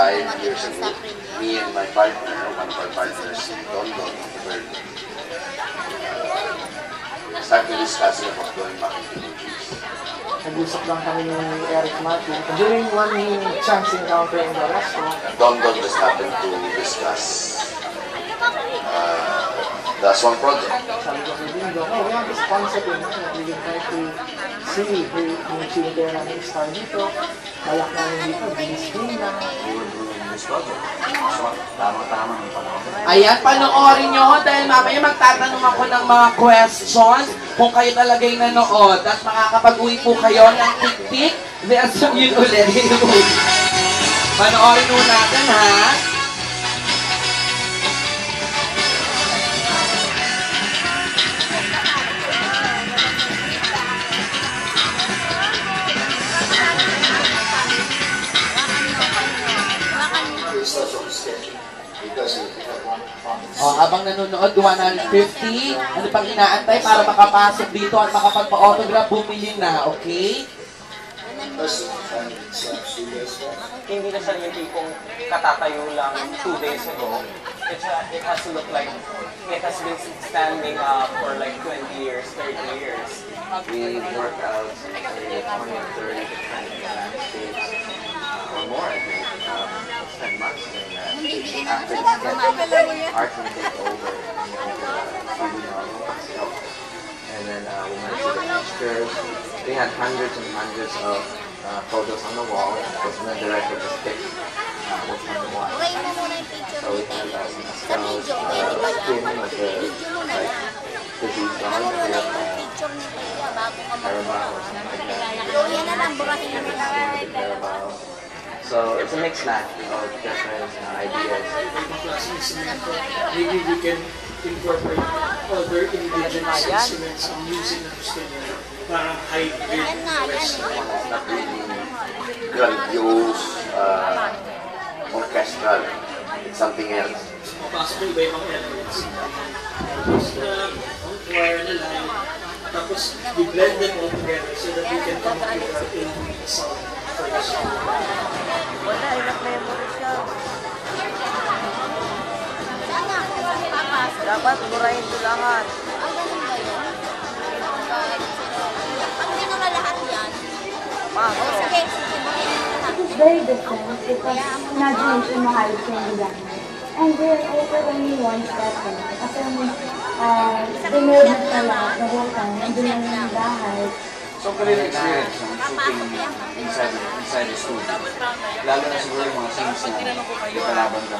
5 years ago, me and my partner, one of our partners in London, were start to discussing about going back into movies. Nag-usap lang kami ni Eric Martin. During one chance encounter in the restaurant, Don just happened to discuss the Swan Project. sabi ko kay Bingo, oh, we have this concept in mind that we will try to see kung sino kaya namin star dito. Balak namin dito, binis-bin na. We were doing this project. Swan, tama-tama ng panahon. Ayan, panoorin nyo ho dahil mamaya magtatanong ako ng mga questions kung kayo talaga'y nanood at makakapag-uwi po kayo ng tik-tik. Yun ulit. Panoorin ho natin ha. Habang nanonood, 150. Ano pang inaantay para makapasok dito at makapagpa-autograph, bumili na, okay? Hindi na siya yung tipong katatayo lang 2 days ago. It has to look like it has been standing up for like 20 years, 30 years. We worked out 20 or 30 different landscapes or more, I think. Spent months doing that. After the sketch, art will take over and then we went to the pictures. We had hundreds and hundreds of photos on the wall because the director just picked what's on the wall. So we had Pascal's skin of the disease on it. We have Carabao or something like that. So it's a mixed match of different ideas. Maybe we can incorporate other indigenous instruments and music na parang hybrid. It's not really grandiose, orchestral. It's something else. Possible ba yung mga elements? Tapos ang choir na live, tapos we blend them all together so that we can come up with our own sound for the song. Wala, ilang memory siya. Dapat burahin ito lahat. Ang ganun ba yun? Ang ginula lahat yan? Paano? Sige, It's very different because imagination mahalit siya yung language. And they're also only one step in. Kasi dinerd na siya lahat the whole time. Nandun lang yung bahay. So, great experience shooting inside the studio. Lalo na siguro yung mga scenes na ikalaban ka.